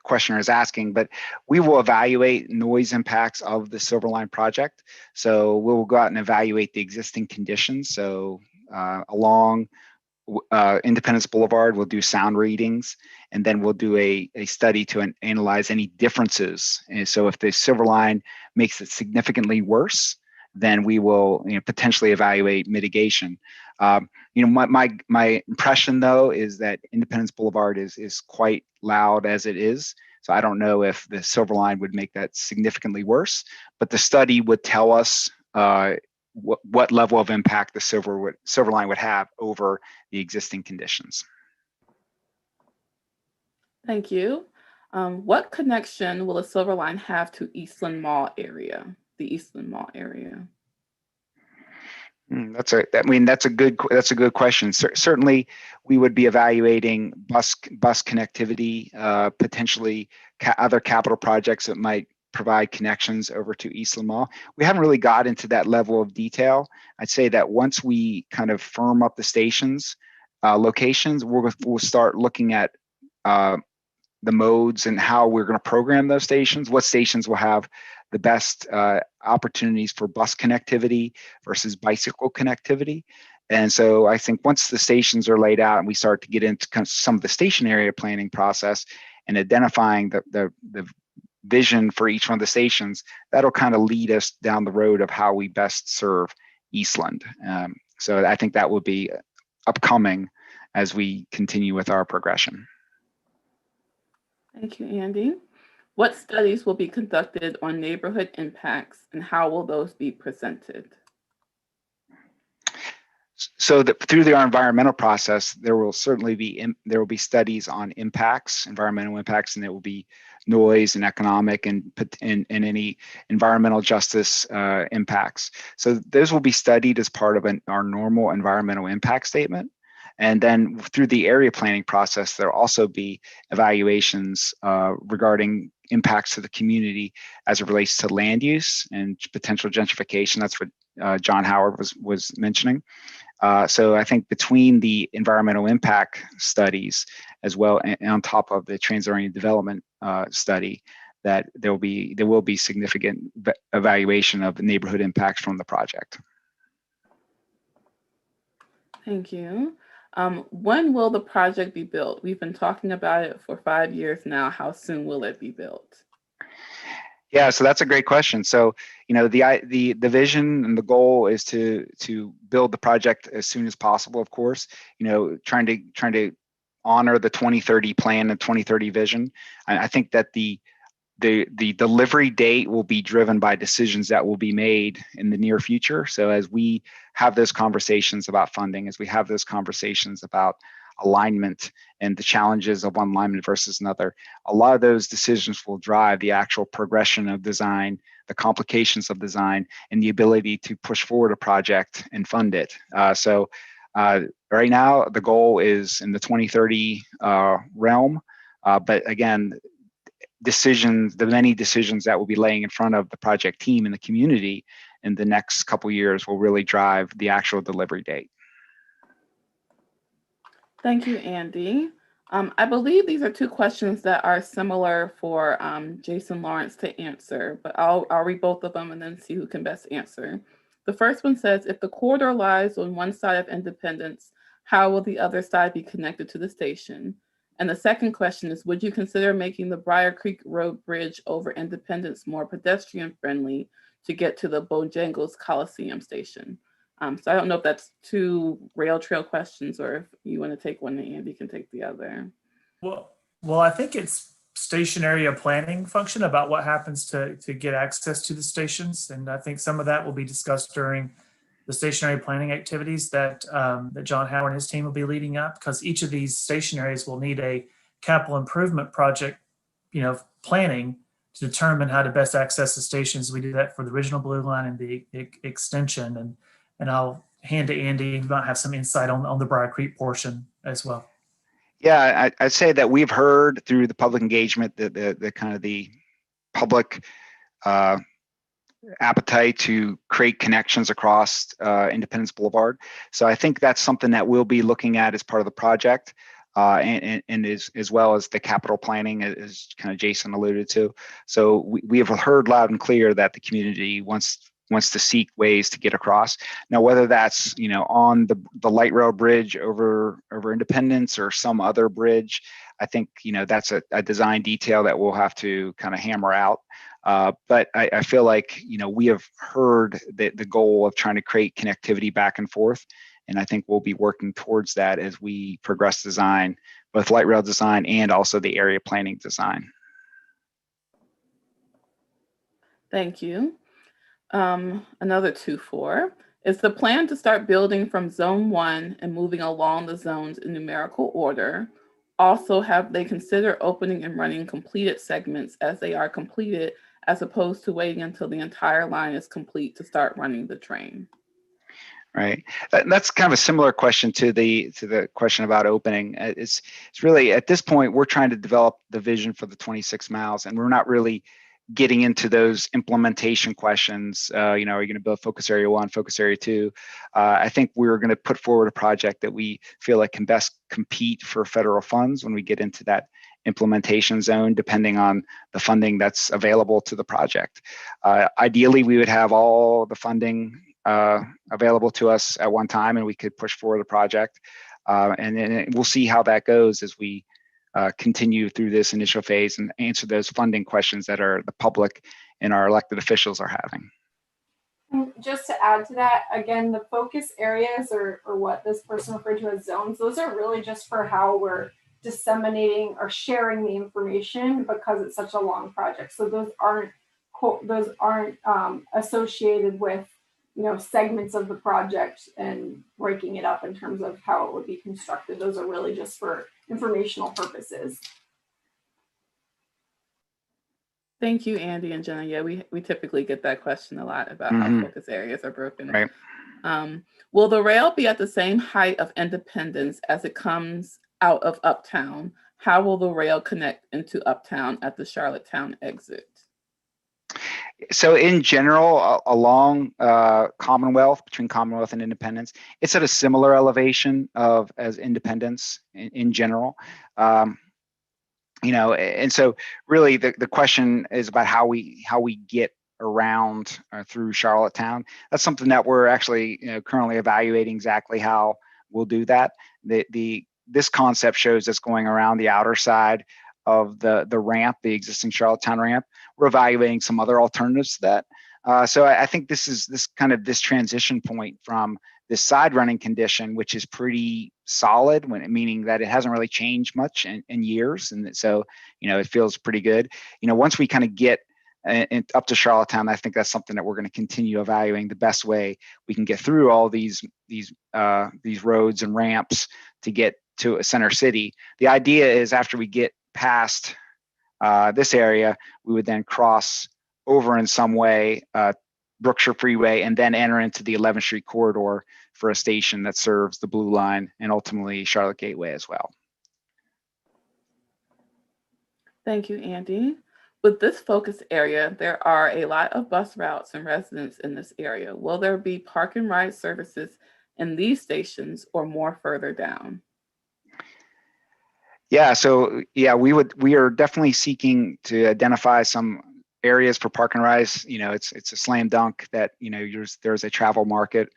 questioner is asking, but we will evaluate noise impacts of the Silver Line project. So we'll go out and evaluate the existing conditions. So along Independence Boulevard, we'll do sound readings, and then we'll do a study to analyze any differences. And so if the Silver Line makes it significantly worse, then we will potentially evaluate mitigation. My impression though is that Independence Boulevard is quite loud as it is. So I don't know if the Silver Line would make that significantly worse, but the study would tell us what level of impact the Silver Line would have over the existing conditions. Thank you. What connection will the Silver Line have to Eastland Mall area? The Eastland Mall area. That's a good question. Certainly, we would be evaluating bus connectivity, potentially other capital projects that might provide connections over to Eastland Mall. We haven't really got into that level of detail. I'd say that once we kind of firm up the stations, locations, we'll start looking at the modes and how we're going to program those stations, what stations will have the best opportunities for bus connectivity versus bicycle connectivity. And so I think once the stations are laid out and we start to get into kind of some of the station area planning process and identifying the vision for each one of the stations, that'll kind of lead us down the road of how we best serve Eastland. So I think that will be upcoming as we continue with our progression. Thank you, Andy. What studies will be conducted on neighborhood impacts and how will those be presented? So through our environmental process, there will certainly be studies on impacts, environmental impacts, and there will be noise and economic and any environmental justice impacts. So those will be studied as part of our normal environmental impact statement. And then through the area planning process, there'll also be evaluations regarding impacts to the community as it relates to land use and potential gentrification. That's what John Howard was mentioning. So I think between the environmental impact studies as well and on top of the transit-oriented development study, that there will be significant evaluation of the neighborhood impacts from the project. Thank you. When will the project be built? We've been talking about it for 5 years now. How soon will it be built? Yeah, so that's a great question. So, the vision and the goal is to build the project as soon as possible, of course, trying to honor the 2030 plan and 2030 vision. I think that the the delivery date will be driven by decisions that will be made in the near future. So as we have those conversations about funding, as we have those conversations about alignment and the challenges of one alignment versus another, a lot of those decisions will drive the actual progression of design, the complications of design, and the ability to push forward a project and fund it. Right now, the goal is in the 2030 realm, but again, the many decisions that will be laying in front of the project team and the community in the next couple of years will really drive the actual delivery date. Thank you, Andy. I believe these are two questions that are similar for Jason Lawrence to answer, but I'll read both of them and then see who can best answer. The first one says, if the corridor lies on one side of Independence, how will the other side be connected to the station? And the second question is, would you consider making the Briar Creek Road Bridge over Independence more pedestrian friendly to get to the Bojangles Coliseum station? So I don't know if that's two rail trail questions or if you want to take one and Andy can take the other. Well, I think it's station area planning function about what happens to get access to the stations. And I think some of that will be discussed during the stationary planning activities that John Howard and his team will be leading up, because each of these station areas will need a capital improvement project, planning to determine how to best access the stations. We do that for the original Blue Line and the extension. And I'll hand to Andy, who might have some insight on the Briar Creek portion as well. Yeah, I'd say that we've heard through the public engagement, the kind of the public appetite to create connections across Independence Boulevard. So I think that's something that we'll be looking at as part of the project, and as well as the capital planning, as kind of Jason alluded to. So we have heard loud and clear that the community wants to seek ways to get across. Now, whether that's on the light rail bridge over Independence or some other bridge, I think that's a design detail that we'll have to kind of hammer out. But I feel like we have heard the goal of trying to create connectivity back and forth, and I think we'll be working towards that as we progress design, both light rail design and also the area planning design. Thank you. Another 2-4. Is the plan to start building from zone 1 and moving along the zones in numerical order? Also, have they considered opening and running completed segments as they are completed, as opposed to waiting until the entire line is complete to start running the train? Right. That's kind of a similar question to the question about opening. It's really, at this point, we're trying to develop the vision for the 26 miles, and we're not really getting into those implementation questions. Are you going to build focus area 1, focus area 2? I think we're going to put forward a project that we feel like can best compete for federal funds when we get into that implementation zone, depending on the funding that's available to the project. Ideally, we would have all the funding available to us at one time, and we could push forward the project. And then we'll see how that goes as we continue through this initial phase and answer those funding questions that are the public and our elected officials are having. And just to add to that, again, the focus areas or what this person referred to as zones, those are really just for how we're disseminating or sharing the information, because it's such a long project. So those aren't associated with segments of the project and breaking it up in terms of how it would be constructed. Those are really just for informational purposes. Thank you, Andy and Jenna. Yeah, we typically get that question a lot about how focus areas are broken. Right. Will the rail be at the same height of Independence as it comes out of Uptown? How will the rail connect into Uptown at the Charlottetown exit? So in general, along Commonwealth, between Commonwealth and Independence, it's at a similar elevation as Independence in general. And so really the question is about how we get around through Charlottetown. That's something that we're actually currently evaluating exactly how we'll do that. This concept shows us going around the outer side of the ramp, the existing Charlottetown ramp. We're evaluating some other alternatives to that. So I think this transition point from this side running condition, which is pretty solid, meaning that it hasn't really changed much in years. And so, it feels pretty good. Once we kind of get up to Charlottetown, I think that's something that we're going to continue evaluating the best way we can get through all these roads and ramps to get to a center city. The idea is after we get past this area, we would then cross over in some way Brookshire Freeway and then enter into the 11th Street corridor for a station that serves the Blue Line and ultimately Charlotte Gateway as well. Thank you, Andy. With this focus area, there are a lot of bus routes and residents in this area. Will there be park and ride services in these stations or more further down? Yeah, so we are definitely seeking to identify some areas for park and rides. It's a slam dunk that there's a travel market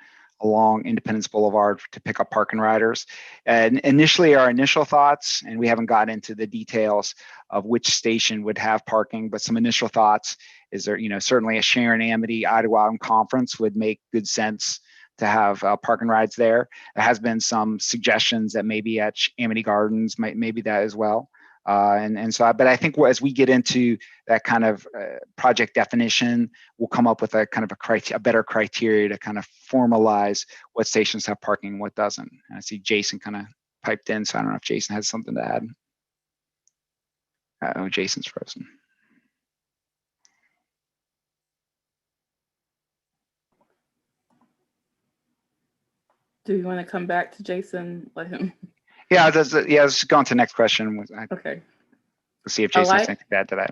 along Independence Boulevard to pick up park and riders. And initially, our initial thoughts, and we haven't got into the details of which station would have parking, but some initial thoughts is there, certainly a Sharon Amity Idlewild conference would make good sense to have park and rides there. There has been some suggestions that maybe at Amity Gardens, maybe that as well. But I think as we get into that kind of project definition, we'll come up with a kind of a better criteria to kind of formalize what stations have parking and what doesn't. And I see Jason kind of piped in, so I don't know if Jason has something to add. Oh, Jason's frozen. Do you want to come back to Jason? Let him. Yeah, let's go on to the next question. Okay. Let's see if Jason has anything to add to that.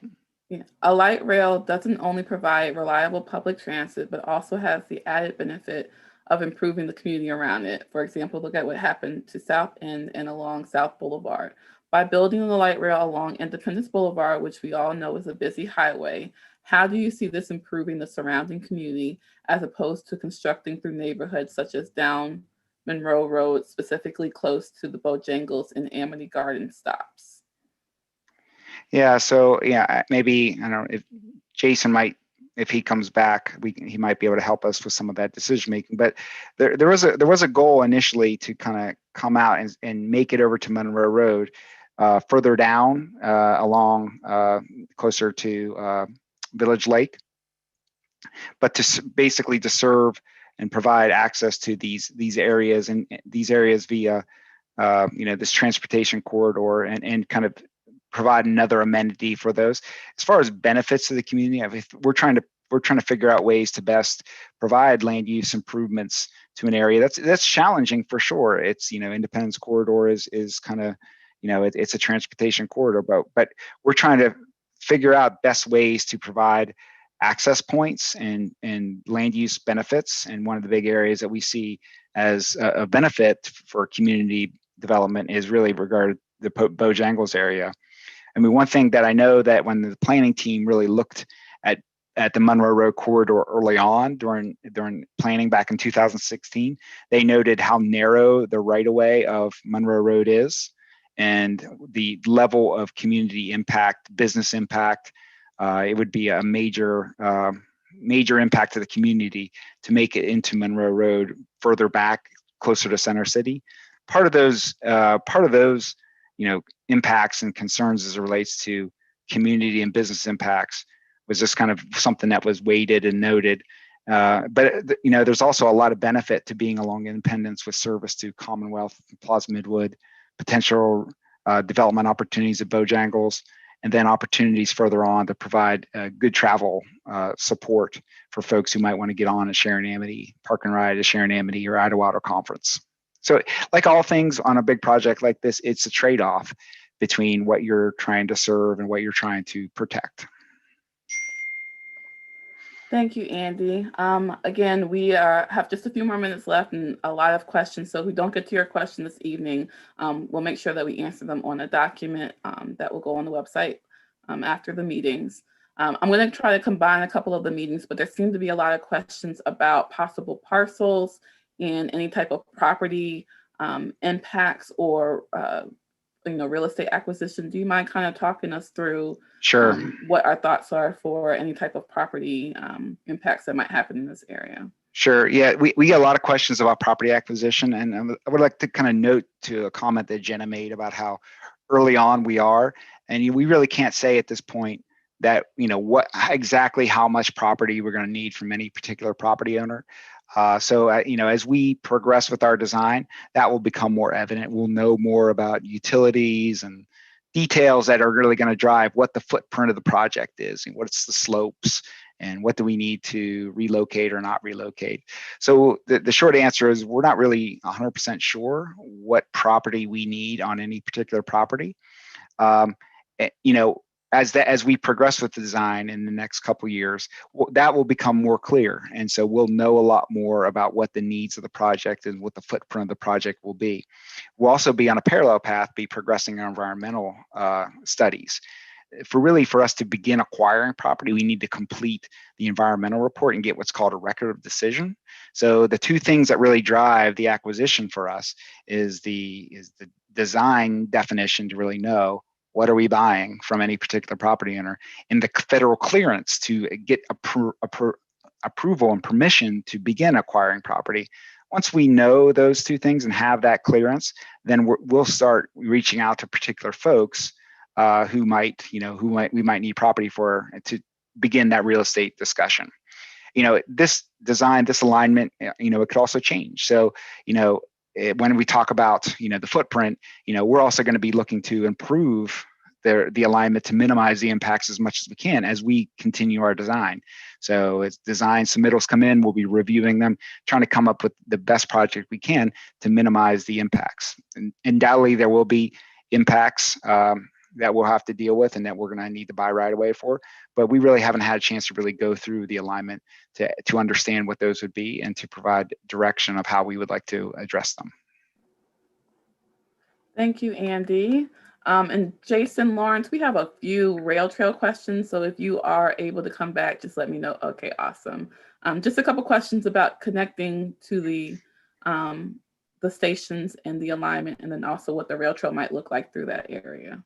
Yeah. A light rail doesn't only provide reliable public transit, but also has the added benefit of improving the community around it. For example, look at what happened to South End and along South Boulevard. By building the light rail along Independence Boulevard, which we all know is a busy highway, how do you see this improving the surrounding community as opposed to constructing through neighborhoods such as down Monroe Road, specifically close to the Bojangles and Amity Garden stops? Yeah, so maybe, I don't know if Jason might, if he comes back, he might be able to help us with some of that decision making. But there was a goal initially to kind of come out and make it over to Monroe Road, further down along closer to Village Lake, but to basically to serve and provide access to these areas and these areas via this transportation corridor and kind of provide another amenity for those. As far as benefits to the community, we're trying to figure out ways to best provide land use improvements to an area that's challenging for sure. It's Independence Corridor is kind of it's a transportation corridor, but we're trying to figure out best ways to provide access points and land use benefits. And one of the big areas that we see as a benefit for community development is really regarding the Bojangles area. I mean, one thing that I know that when the planning team really looked at the Monroe Road corridor early on during planning back in 2016, they noted how narrow the right-of-way of Monroe Road is and the level of community impact, business impact. It would be a major impact to the community to make it into Monroe Road further back, closer to Center City. Part of those impacts and concerns as it relates to community and business impacts was just kind of something that was weighted and noted. But there's also a lot of benefit to being along Independence with service to Commonwealth, Plaza Midwood, potential development opportunities at Bojangles, and then opportunities further on to provide good travel support for folks who might want to get on at Sharon Amity, park and ride at Sharon Amity or Idlewild Conference. So like all things on a big project like this, it's a trade-off between what you're trying to serve and what you're trying to protect. Thank you, Andy. Again, we have just a few more minutes left and a lot of questions. So if we don't get to your question this evening, we'll make sure that we answer them on a document that will go on the website after the meetings. I'm going to try to combine a couple of the meetings, but there seem to be a lot of questions about possible parcels and any type of property impacts or real estate acquisition. Do you mind kind of talking us through Sure. What our thoughts are for any type of property impacts that might happen in this area? Sure. Yeah, we get a lot of questions about property acquisition, and I would like to kind of note to a comment that Jenna made about how early on we are, and we really can't say at this point that what exactly how much property we're going to need from any particular property owner. So as we progress with our design, that will become more evident. We'll know more about utilities and details that are really going to drive what the footprint of the project is and what's the slopes and what do we need to relocate or not relocate. So the short answer is we're not really 100% sure what property we need on any particular property. As we progress with the design in the next couple of years, that will become more clear. And so we'll know a lot more about what the needs of the project and what the footprint of the project will be. We'll also be on a parallel path, be progressing our environmental studies. For us to begin acquiring property, we need to complete the environmental report and get what's called a record of decision. So the two things that really drive the acquisition for us is the design definition to really know what are we buying from any particular property owner, and the federal clearance to get approval and permission to begin acquiring property. Once we know those two things and have that clearance, then we'll start reaching out to particular folks who we might need property for to begin that real estate discussion. This design, this alignment, it could also change. So, when we talk about, the footprint, we're also going to be looking to improve the alignment to minimize the impacts as much as we can as we continue our design. So as design submittals come in, we'll be reviewing them, trying to come up with the best project we can to minimize the impacts. And undoubtedly, there will be impacts that we'll have to deal with and that we're going to need to buy right away for. But we really haven't had a chance to really go through the alignment to understand what those would be and to provide direction of how we would like to address them. Thank you, Andy. And Jason, Lawrence, we have a few rail trail questions. So if you are able to come back, just let me know. Okay, awesome. Just a couple questions about connecting to the stations and the alignment, and then also what the rail trail might look like through that area.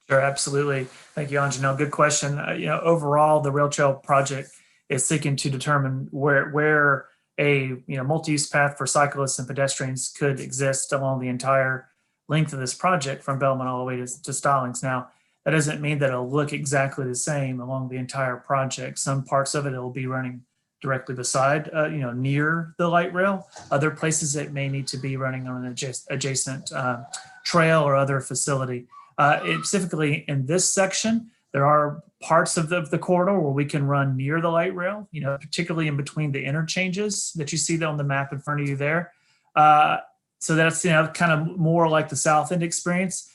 Sure, absolutely. Thank you, Anjanelle. Good question. Overall, the rail trail project is seeking to determine where a multi-use path for cyclists and pedestrians could exist along the entire length of this project from Belmont all the way to Stallings. Now, that doesn't mean that it'll look exactly the same along the entire project. Some parts of it will be running directly beside, near the light rail. Other places it may need to be running on an adjacent trail or other facility. Specifically in this section, there are parts of the corridor where we can run near the light rail, particularly in between the interchanges that you see on the map in front of you there. So that's, kind of more like the South End experience.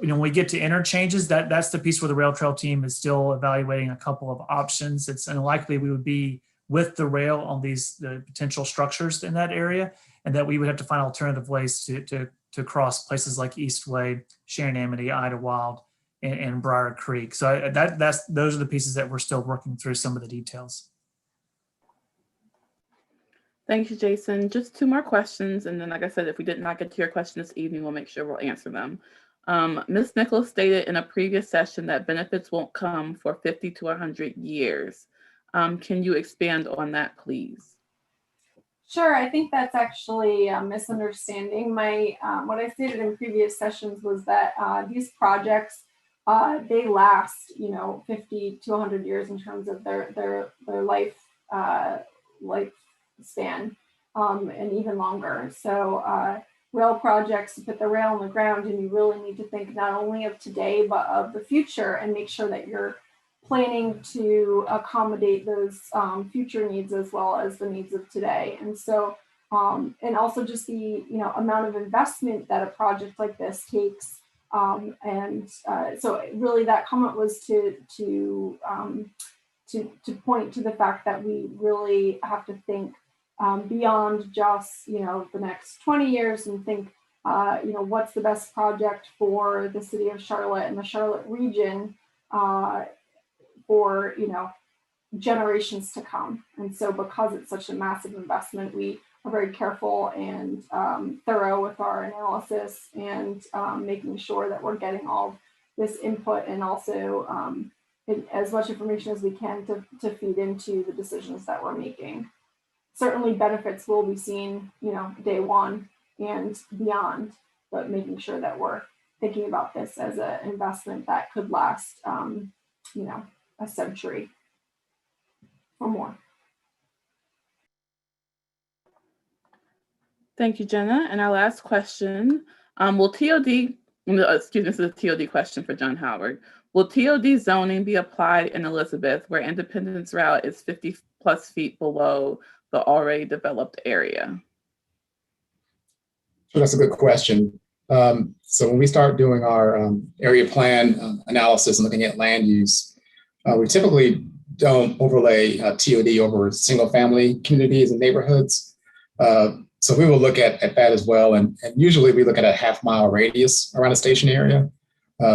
When we get to interchanges, that's the piece where the rail trail team is still evaluating a couple of options. It's unlikely we would be with the rail on the potential structures in that area, and that we would have to find alternative ways to cross places like Eastway, Sharon Amity, Idlewild, and Briar Creek. So those are the pieces that we're still working through some of the details. Thank you, Jason. Just two more questions. And then, like I said, if we did not get to your question this evening, we'll make sure we'll answer them. Ms. Nichols stated in a previous session that benefits won't come for 50 to 100 years. Can you expand on that, please? Sure, I think that's actually a misunderstanding. What I stated in previous sessions was that these projects, they last, 50 to 100 years in terms of their life lifespan, and even longer. So rail projects, you put the rail on the ground, and you really need to think not only of today, but of the future, and make sure that you're planning to accommodate those future needs as well as the needs of today. And so, and also just the amount of investment that a project like this takes. So really that comment was to point to the fact that we really have to think beyond just the next 20 years and think what's the best project for the city of Charlotte and the Charlotte region for generations to come. And so because it's such a massive investment, we are very careful and thorough with our analysis and making sure that we're getting all this input and also as much information as we can to feed into the decisions that we're making. certainly benefits will be seen, day one and beyond, but making sure that we're thinking about this as an investment that could last, a century or more. Thank you, Jenna. And our last question, will TOD, excuse me, this is a TOD question for John Howard. Will TOD zoning be applied in Elizabeth where Independence Route is 50 plus feet below the already developed area? So that's a good question. So when we start doing our area plan analysis and looking at land use, we typically don't overlay TOD over single family communities and neighborhoods. So we will look at that as well. And usually we look at a half-mile radius around a station area.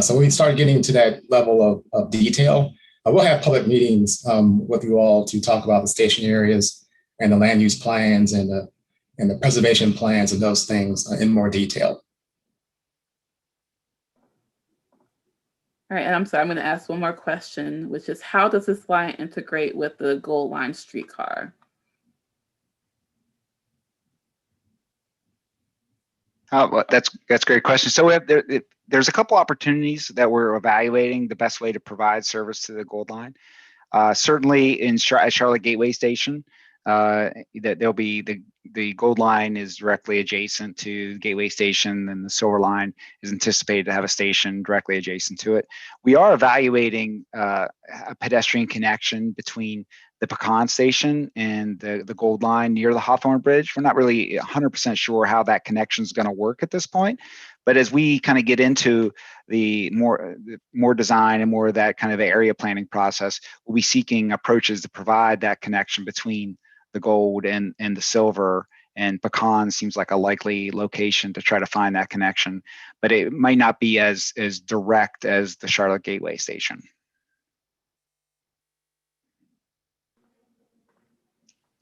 So when we start getting into that level of detail, we'll have public meetings with you all to talk about the station areas and the land use plans and the preservation plans and those things in more detail. All right, and I'm sorry, I'm going to ask one more question, which is how does this line integrate with the Gold Line streetcar? Well, that's a great question. So there's a couple opportunities that we're evaluating the best way to provide service to the Gold Line. Certainly in Charlotte Gateway Station, that there'll be the Gold Line is directly adjacent to Gateway Station, and the Silver Line is anticipated to have a station directly adjacent to it. We are evaluating a pedestrian connection between the Pecan Station and the Gold Line near the Hawthorne Bridge. We're not really 100% sure how that connection is going to work at this point, but as we kind of get into the more design and more of that kind of area planning process, we'll be seeking approaches to provide that connection between the gold and the silver, and Pecan seems like a likely location to try to find that connection, but it might not be as direct as the Charlotte Gateway Station.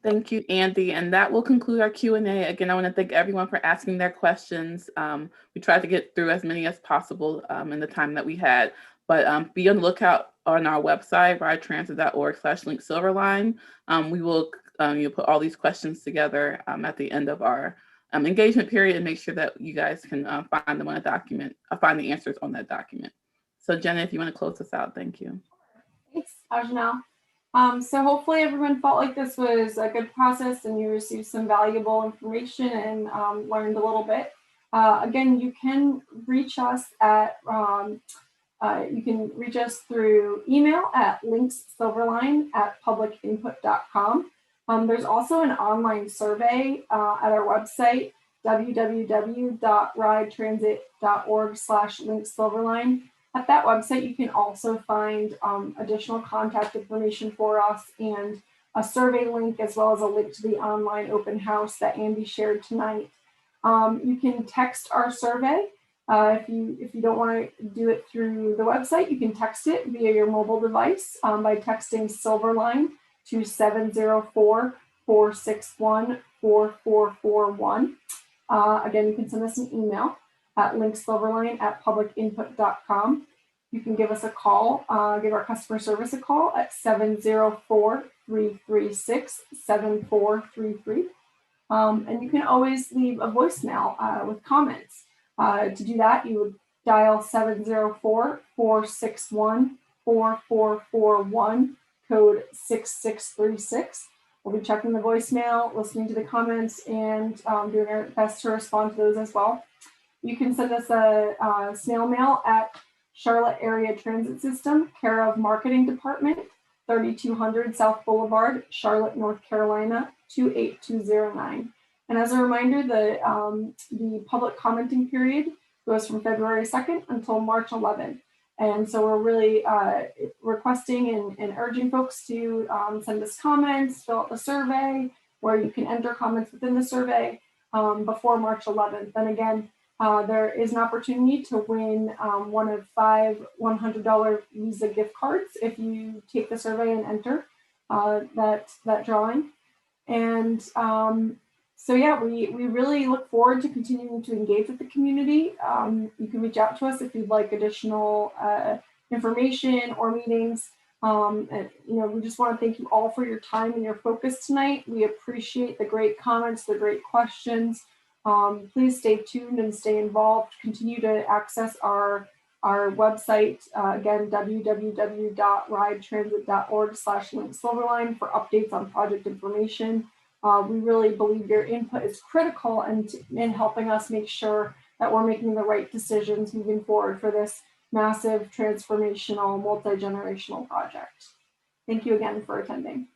Thank you, Andy. And that will conclude our Q&A. Again, I want to thank everyone for asking their questions. We tried to get through as many as possible in the time that we had, but be on the lookout on our website, ridetransit.org/linksilverline. We will put all these questions together at the end of our engagement period and make sure that you guys can find them on a document, find the answers on that document. So Jenna, if you want to close us out, thank you. Thanks, Ajna. So hopefully everyone felt like this was a good process and you received some valuable information and learned a little bit. Again, you can reach us at through email at linkssilverline@publicinput.com. There's also an online survey at our website, www.ridetransit.org/linksilverline. At that website, you can also find additional contact information for us and a survey link, as well as a link to the online open house that Andy shared tonight. You can text our survey. If you don't want to do it through the website, you can text it via your mobile device by texting Silverline to 704-461-4441. Again, you can send us an email at linksilverline@publicinput.com. You can give us a call, give our customer service a call at 704-336-7433. And you can always leave a voicemail with comments. To do that, you would dial 704-461-4441, code 6636. We'll be checking the voicemail, listening to the comments, and doing our best to respond to those as well. You can send us a snail mail at Charlotte Area Transit System, care of Marketing Department, 3200 South Boulevard, Charlotte, North Carolina, 28209. And as a reminder, the public commenting period goes from February 2nd until March 11th. And so we're really requesting and urging folks to send us comments, fill out the survey, where you can enter comments within the survey before March 11th. And again, there is an opportunity to win one of 5 $100 Visa gift cards if you take the survey and enter that drawing. And so yeah, we really look forward to continuing to engage with the community. You can reach out to us if you'd like additional information or meetings. And, we just want to thank you all for your time and your focus tonight. We appreciate the great comments, the great questions. Please stay tuned and stay involved. Continue to access our website, again, www.ridetransit.org/LYNX Silverline for updates on project information. We really believe your input is critical in helping us make sure that we're making the right decisions moving forward for this massive, transformational, multi-generational project. Thank you again for attending.